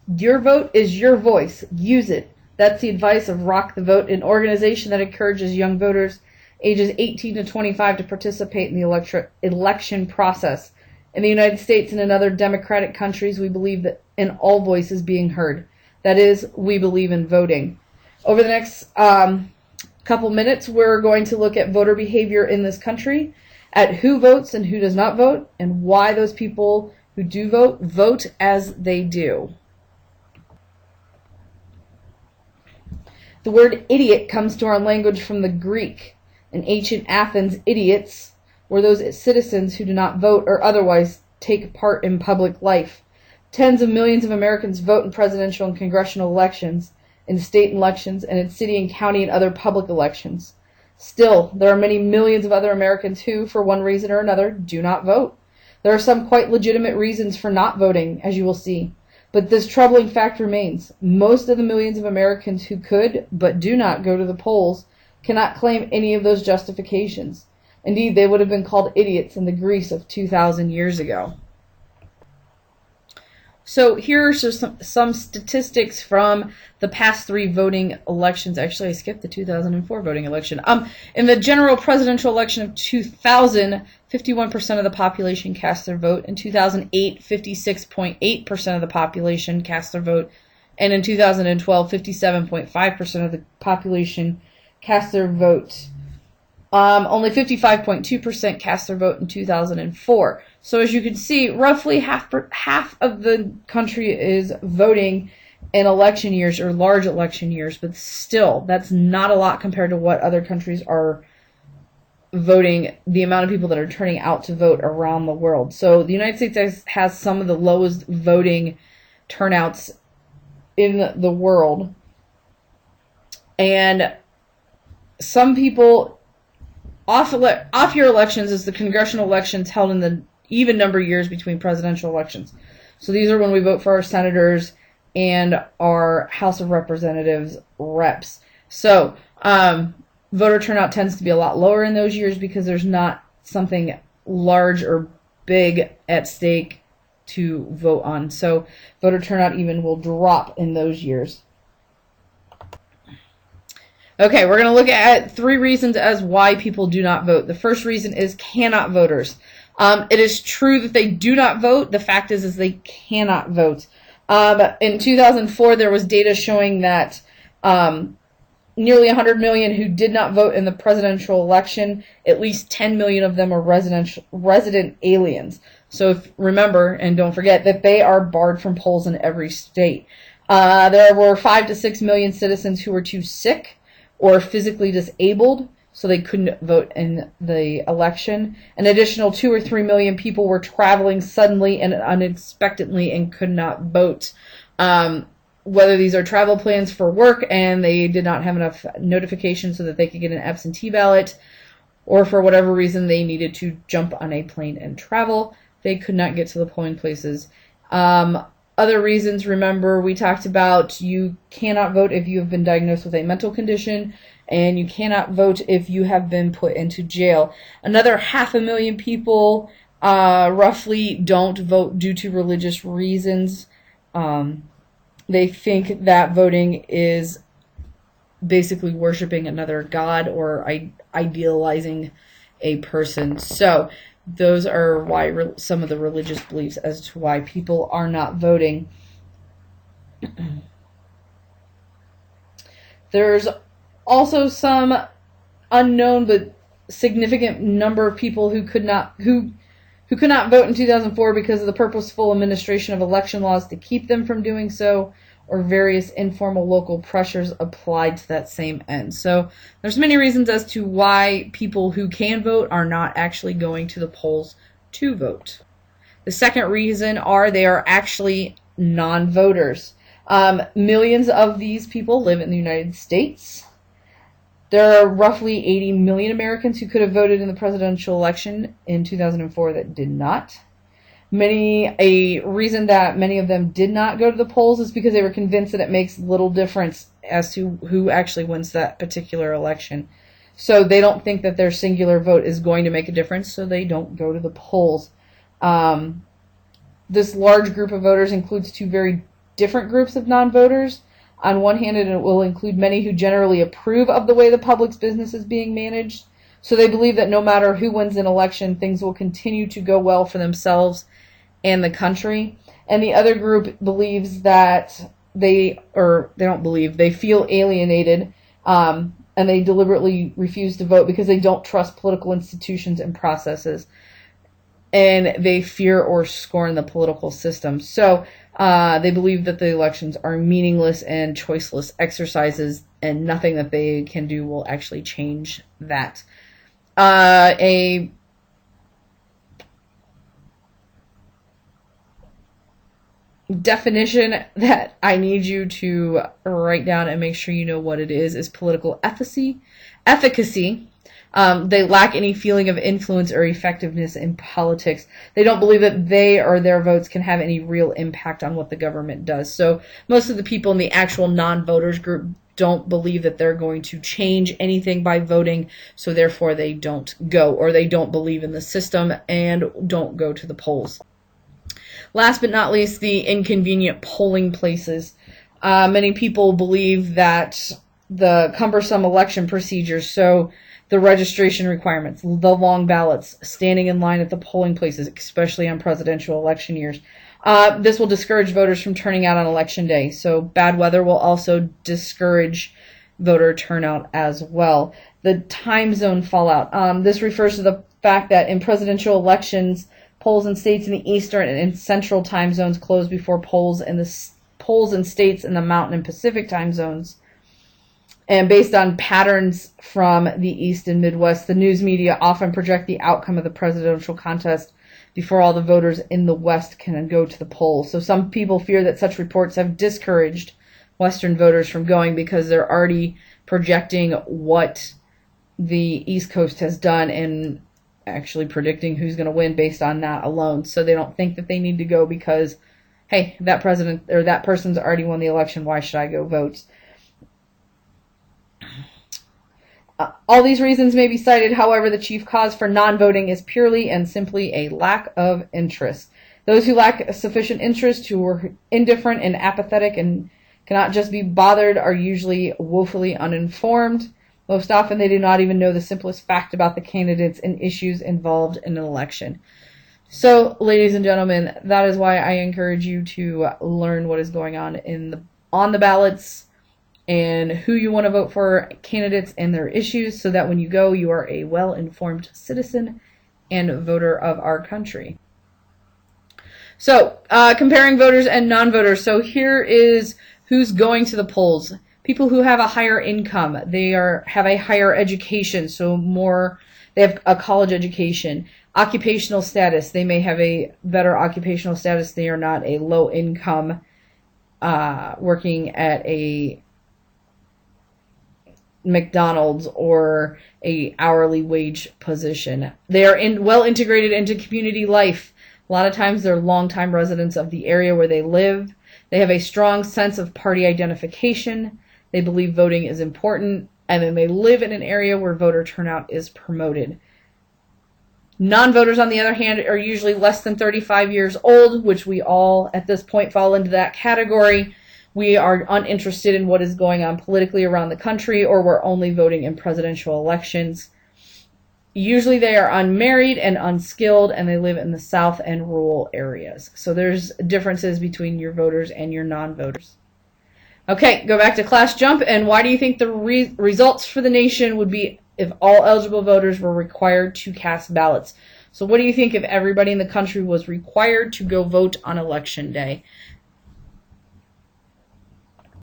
Your vote is your voice. Use it. That's the advice of Rock the Vote, an organization that encourages young voters ages 18 to 25 to participate in the election process. In the United States and in other democratic countries, we believe that in all voices being heard. That is, we believe in voting. Over the next couple minutes, we're going to look at voter behavior in this country, at who votes and who does not vote, and why those people who do vote, vote as they do. The word idiot comes to our language from the Greek. In ancient Athens, idiots were those citizens who do not vote or otherwise take part in public life. Tens of millions of Americans vote in presidential and congressional elections, in state elections, and in city and county and other public elections. Still, there are many millions of other Americans who, for one reason or another, do not vote. There are some quite legitimate reasons for not voting, as you will see. But this troubling fact remains. Most of the millions of Americans who could, but do not go to the polls, cannot claim any of those justifications. Indeed, they would have been called idiots in the Greece of 2,000 years ago. So here are some statistics from the past 3 voting elections. Actually, I skipped the 2004 voting election. In the general presidential election of 2000, 51% of the population cast their vote. In 2008, 56.8% of the population cast their vote. And in 2012, 57.5% of the population cast their vote. Only 55.2% cast their vote in 2004. So as you can see, roughly half of the country is voting in election years or large election years, but still, that's not a lot compared to what other countries are voting, the amount of people that are turning out to vote around the world. So the United States has some of the lowest voting turnouts in the world. And some people off-year elections is the congressional elections held in the even number of years between presidential elections. So these are when we vote for our senators and our House of Representatives reps. So voter turnout tends to be a lot lower in those years because there's not something large or big at stake to vote on. So voter turnout even will drop in those years. Okay, we're going to look at 3 reasons as why people do not vote. The first reason is cannot voters. It is true that they do not vote. The fact is they cannot vote. In 2004, there was data showing that nearly 100 million who did not vote in the presidential election, at least 10 million of them are resident aliens. So remember, and don't forget, that they are barred from polls in every state. There were 5 to 6 million citizens who were too sick or physically disabled, so they couldn't vote in the election. An additional 2 or 3 million people were traveling suddenly and unexpectedly and could not vote. Whether these are travel plans for work and they did not have enough notification so that they could get an absentee ballot, or for whatever reason they needed to jump on a plane and travel, they could not get to the polling places. Other reasons, remember, we talked about you cannot vote if you have been diagnosed with a mental condition, and you cannot vote if you have been put into jail. Another 500,000 people roughly don't vote due to religious reasons. They think that voting is basically worshiping another god or idealizing a person. So those are why some of the religious beliefs as to why people are not voting. There's also some unknown but significant number of people who could not vote in 2004 because of the purposeful administration of election laws to keep them from doing so, or various informal local pressures applied to that same end. So there's many reasons as to why people who can vote are not actually going to the polls to vote. The second reason they are actually non-voters. Millions of these people live in the United States. There are roughly 80 million Americans who could have voted in the presidential election in 2004 that did not. A reason that many of them did not go to the polls is because they were convinced that it makes little difference as to who actually wins that particular election. So they don't think that their singular vote is going to make a difference, so they don't go to the polls. This large group of voters includes 2 very different groups of non-voters. On one hand, it will include many who generally approve of the way the public's business is being managed. So they believe that no matter who wins an election, things will continue to go well for themselves and the country. And the other group believes that they feel alienated, and they deliberately refuse to vote because they don't trust political institutions and processes, and they fear or scorn the political system. So they believe that the elections are meaningless and choiceless exercises, and nothing that they can do will actually change that. A definition that I need you to write down and make sure you know what it is political efficacy. They lack any feeling of influence or effectiveness in politics. They don't believe that they or their votes can have any real impact on what the government does. So most of the people in the actual non-voters group don't believe that they're going to change anything by voting, so therefore they don't go, or they don't believe in the system and don't go to the polls. Last but not least, the inconvenient polling places. Many people believe that the cumbersome election procedures, so the registration requirements, the long ballots, standing in line at the polling places, especially on presidential election years, this will discourage voters from turning out on election day. So bad weather will also discourage voter turnout as well. The time zone fallout. This refers to the fact that in presidential elections, polls in states in the eastern and central time zones close before polls in states in the mountain and Pacific time zones. And based on patterns from the East and Midwest, the news media often project the outcome of the presidential contest before all the voters in the West can go to the polls. So some people fear that such reports have discouraged Western voters from going because they're already projecting what the East Coast has done and actually predicting who's going to win based on that alone. So they don't think that they need to go because, hey, that president or that person's already won the election. Why should I go vote? All these reasons may be cited. However, the chief cause for non-voting is purely and simply a lack of interest. Those who lack sufficient interest, who are indifferent and apathetic and cannot just be bothered, are usually woefully uninformed. Most often, they do not even know the simplest fact about the candidates and issues involved in an election. So, ladies and gentlemen, that is why I encourage you to learn what is going on on the ballots, and who you want to vote for, candidates and their issues, so that when you go, you are a well-informed citizen and voter of our country. So, comparing voters and non-voters. So here is who's going to the polls. People who have a higher income, they have a higher education, so they have a college education. Occupational status, they may have a better occupational status. They are not a low income working at a McDonald's or a hourly wage position. They are well integrated into community life. A lot of times they're longtime residents of the area where they live. They have a strong sense of party identification. They believe voting is important, and then they live in an area where voter turnout is promoted. Non-voters, on the other hand, are usually less than 35 years old, which we all at this point fall into that category. We are uninterested in what is going on politically around the country, or we're only voting in presidential elections. Usually they are unmarried and unskilled, and they live in the South and rural areas. So there's differences between your voters and your non-voters. Okay, go back to class jump. And why do you think the results for the nation would be if all eligible voters were required to cast ballots? So what do you think if everybody in the country was required to go vote on election day?